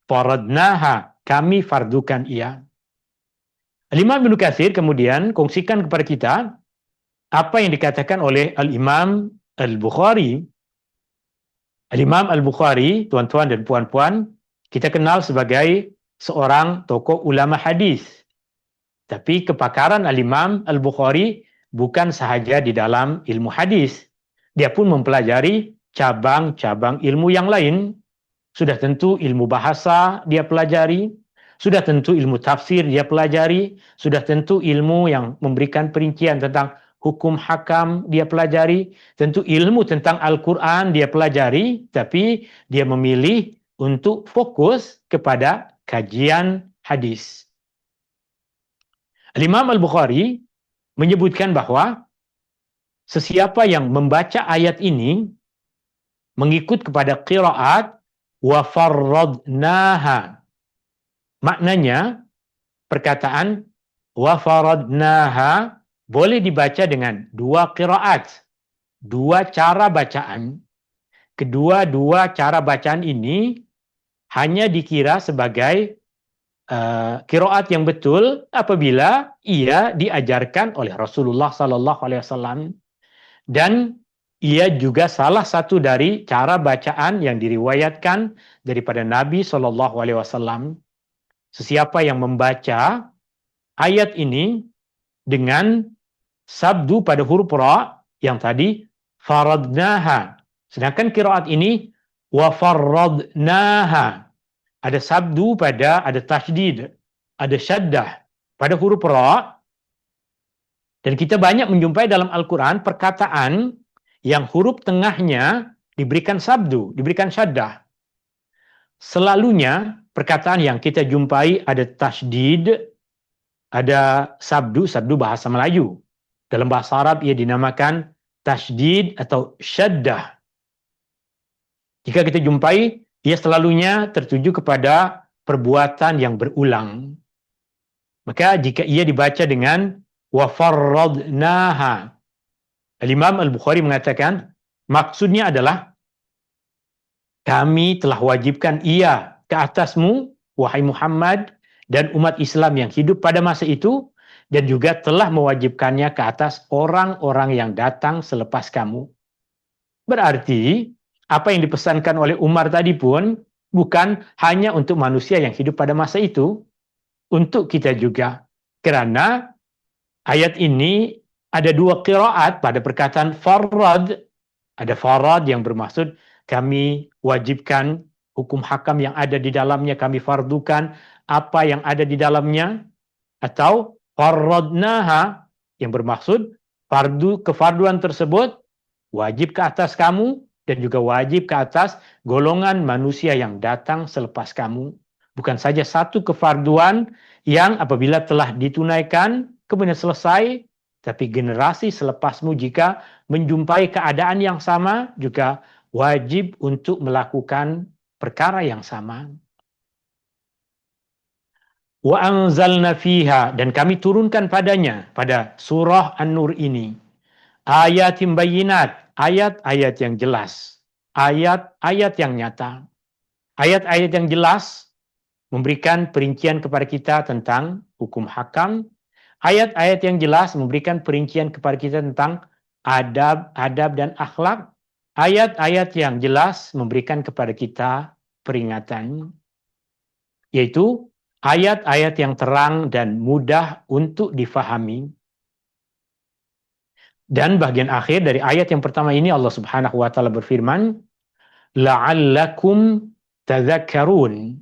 faradnaha, kami fardukan ia. Al-Imam Ibnu Katsir kemudian kongsikan kepada kita apa yang dikatakan oleh Al-Imam Al-Bukhari. Al-Imam Al-Bukhari, tuan-tuan dan puan-puan, kita kenal sebagai seorang tokoh ulama hadis. Tapi kepakaran Al-Imam Al-Bukhari bukan sahaja di dalam ilmu hadis. Dia pun mempelajari cabang-cabang ilmu yang lain. Sudah tentu ilmu bahasa dia pelajari, sudah tentu ilmu tafsir dia pelajari, sudah tentu ilmu yang memberikan perincian tentang hukum hakam dia pelajari, tentu ilmu tentang Al-Quran dia pelajari, tapi dia memilih untuk fokus kepada kajian hadis. Imam Al-Bukhari menyebutkan bahwa sesiapa yang membaca ayat ini mengikut kepada qiraat wa farradnaha. Maknanya perkataan wa faradnaha boleh dibaca dengan dua qiraat, dua cara bacaan. Kedua-dua cara bacaan ini hanya dikira sebagai qiraat yang betul apabila ia diajarkan oleh Rasulullah sallallahu alaihi wasallam, dan ia juga salah satu dari cara bacaan yang diriwayatkan daripada Nabi sallallahu alaihi wasallam. Sesiapa yang membaca ayat ini dengan sabdu pada huruf ra yang tadi faradnaha, sedangkan qiraat ini wa farradnaha, ada sabdu pada, ada tasydid, ada syaddah pada huruf ra. Dan kita banyak menjumpai dalam Al-Quran perkataan yang huruf tengahnya diberikan sabdu, diberikan syaddah. Selalunya perkataan yang kita jumpai ada tasydid, ada sabdu, sabdu bahasa Melayu. Dalam bahasa Arab ia dinamakan tasydid atau syaddah. Jika kita jumpai, ia selalunya tertuju kepada perbuatan yang berulang. Maka jika ia dibaca dengan wa farradnaha, Al-Imam Al-Bukhari mengatakan maksudnya adalah kami telah wajibkan ia ke atasmu, wahai Muhammad, dan umat Islam yang hidup pada masa itu, dan juga telah mewajibkannya ke atas orang-orang yang datang selepas kamu. Berarti apa yang dipesankan oleh Umar tadi pun bukan hanya untuk manusia yang hidup pada masa itu, untuk kita juga. Kerana ayat ini ada dua qiraat pada perkataan farad. Ada farad yang bermaksud kami wajibkan hukum hakam yang ada di dalamnya, kami fardukan apa yang ada di dalamnya. Atau farradnaha yang bermaksud kefarduan tersebut wajib ke atas kamu dan juga wajib ke atas golongan manusia yang datang selepas kamu. Bukan saja satu kefarduan yang apabila telah ditunaikan kemudian selesai, tapi generasi selepasmu jika menjumpai keadaan yang sama juga wajib untuk melakukan perkara yang sama. Wa anzalna fiha, dan kami turunkan padanya, pada surah An-Nur ini, Ayatim bayyinat, ayat-ayat yang jelas, ayat-ayat yang nyata. Ayat-ayat yang jelas memberikan perincian kepada kita tentang hukum hakam. Ayat-ayat yang jelas memberikan perincian kepada kita tentang adab dan akhlak. Ayat-ayat yang jelas memberikan kepada kita peringatan, yaitu ayat-ayat yang terang dan mudah untuk difahami. Dan bagian akhir dari ayat yang pertama ini Allah Subhanahu wa taala berfirman, la'allakum tadhakkarun.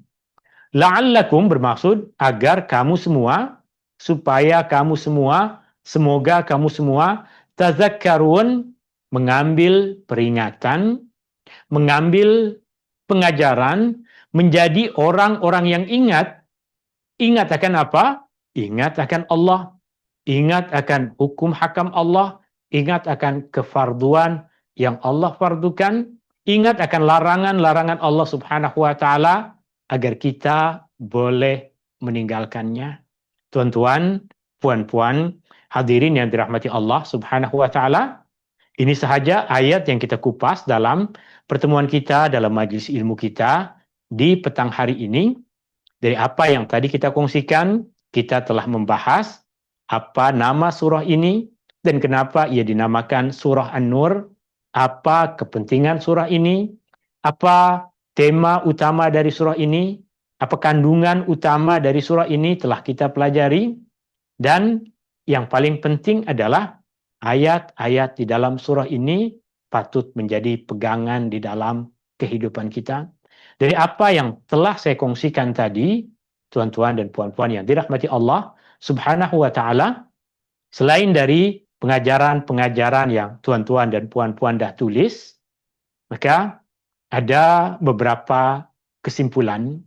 La'allakum bermaksud agar kamu semua, supaya kamu semua, semoga kamu semua tadhakkarun, mengambil peringatan, mengambil pengajaran, menjadi orang-orang yang ingat. Ingat akan apa? Ingat akan Allah, ingat akan hukum hakam Allah, ingat akan kefarduan yang Allah fardukan, ingat akan larangan-larangan Allah Subhanahu wa taala agar kita boleh meninggalkannya. Tuan-tuan, puan-puan, hadirin yang dirahmati Allah Subhanahu wa taala, ini sahaja ayat yang kita kupas dalam pertemuan kita dalam majelis ilmu kita di petang hari ini. Dari apa yang tadi kita kongsikan, kita telah membahas apa nama surah ini dan kenapa ia dinamakan surah An-Nur, apa kepentingan surah ini, apa tema utama dari surah ini, apa kandungan utama dari surah ini telah kita pelajari, dan yang paling penting adalah ayat-ayat di dalam surah ini patut menjadi pegangan di dalam kehidupan kita. Dari apa yang telah saya kongsikan tadi, tuan-tuan dan puan-puan yang dirahmati Allah Subhanahu wa taala, selain dari pengajaran-pengajaran yang tuan-tuan dan puan-puan dah tulis, maka ada beberapa kesimpulan.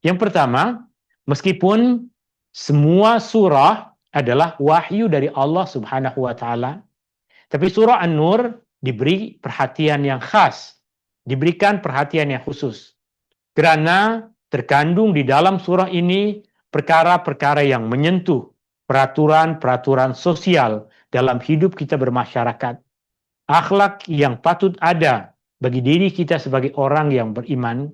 Yang pertama, meskipun semua surah adalah wahyu dari Allah Subhanahu wa taala, tapi surah An-Nur diberi perhatian yang khas, diberikan perhatian yang khusus. Kerana terkandung di dalam surah ini perkara-perkara yang menyentuh peraturan-peraturan sosial dalam hidup kita bermasyarakat. Akhlak yang patut ada bagi diri kita sebagai orang yang beriman,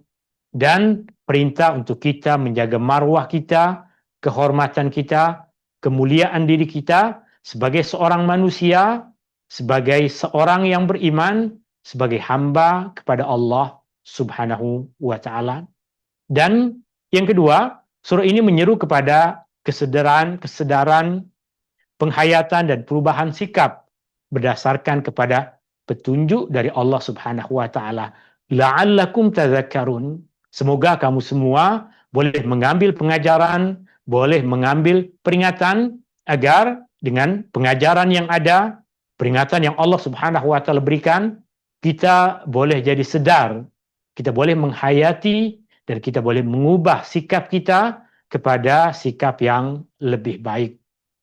dan perintah untuk kita menjaga marwah kita, kehormatan kita, kemuliaan diri kita sebagai seorang manusia, sebagai seorang yang beriman, sebagai hamba kepada Allah Subhanahu wa taala. Dan yang kedua, surah ini menyeru kepada kesadaran, penghayatan dan perubahan sikap berdasarkan kepada petunjuk dari Allah Subhanahu wa taala. La'allakum tadhakkarun. Semoga kamu semua boleh mengambil pengajaran, boleh mengambil peringatan agar dengan pengajaran yang ada, peringatan yang Allah Subhanahu wa taala berikan, kita boleh jadi sedar, kita boleh menghayati dan kita boleh mengubah sikap kita kepada sikap yang lebih baik.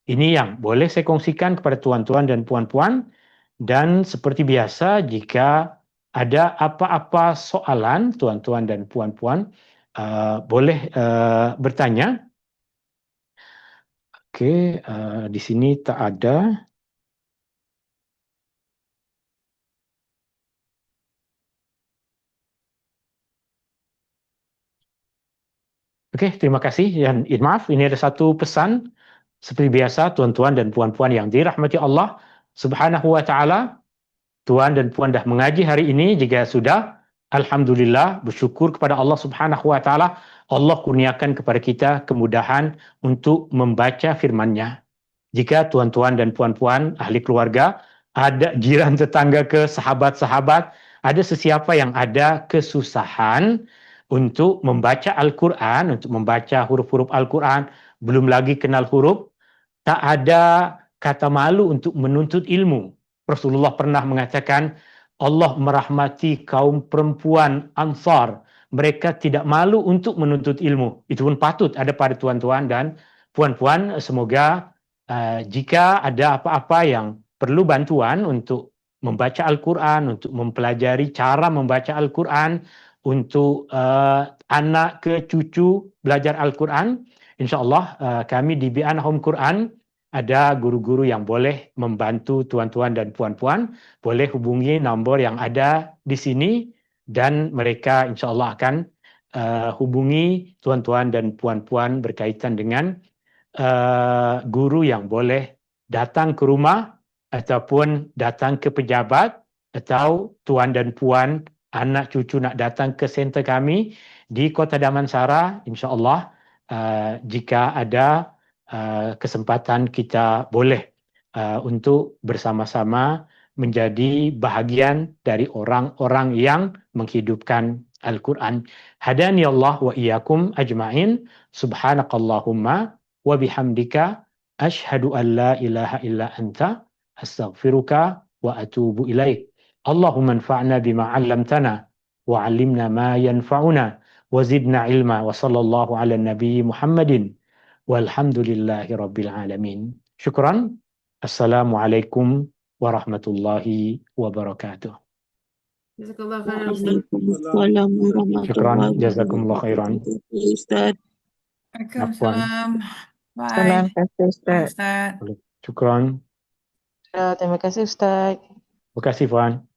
Ini yang boleh saya kongsikan kepada tuan-tuan dan puan-puan. Dan seperti biasa, jika ada apa-apa soalan, tuan-tuan dan puan-puan, boleh bertanya. Oke, di sini tak ada. Oke, terima kasih. Dan maaf, ini ada satu pesan. Seperti biasa, tuan-tuan dan puan-puan yang dirahmati Allah Subhanahu wa taala, tuan dan puan dah mengaji hari ini. Jika sudah, alhamdulillah, bersyukur kepada Allah Subhanahu wa taala. Allah kurniakan kepada kita kemudahan untuk membaca firman-Nya. Jika tuan-tuan dan puan-puan ahli keluarga, ada jiran tetangga ke sahabat-sahabat, ada sesiapa yang ada kesusahan untuk membaca Al-Quran, untuk membaca huruf-huruf Al-Quran, belum lagi kenal huruf, tak ada kata malu untuk menuntut ilmu. Rasulullah pernah mengatakan, Allah merahmati kaum perempuan Ansar. Mereka tidak malu untuk menuntut ilmu. Itu pun patut ada pada tuan-tuan dan puan-puan. Semoga jika ada apa-apa yang perlu bantuan untuk membaca Al-Quran, untuk mempelajari cara membaca Al-Quran, untuk anak ke cucu belajar Al-Quran, insyaAllah kami di Bi'an Home Quran ada guru-guru yang boleh membantu tuan-tuan dan puan-puan, boleh hubungi nomor yang ada di sini dan mereka insya Allah akan hubungi tuan-tuan dan puan-puan berkaitan dengan guru yang boleh datang ke rumah ataupun datang ke pejabat atau tuan dan puan anak cucu nak datang ke center kami di Kota Damansara, insya Allah jika ada kesempatan kita boleh untuk bersama-sama menjadi bahagian dari orang-orang yang menghidupkan Al-Quran. Hadani Allah wa iyyakum ajma'in. Subhanakallahumma wa bihamdika asyhadu an la ilaha illa anta astaghfiruka wa atubu ilaik. Allahumma anfa'na bima 'allamtana wa 'allimna ma yanfa'una wa zidna ilma wa sallallahu ala nabi Muhammadin walhamdulillahi rabbil alamin. Syukran. Assalamualaikum warahmatullahi wabarakatuh. Jazakallah khairan Ustaz. Waalaikumsalam Syukran. warahmatullahi Jazakumullah khairan. wabarakatuh, Ustaz. Afwan. Waalaikumsalam. Bye. Salam kasih, Bye, Ustaz. Ustaz. Syukran. Terima kasih, Ustaz. Terima kasih, Puan.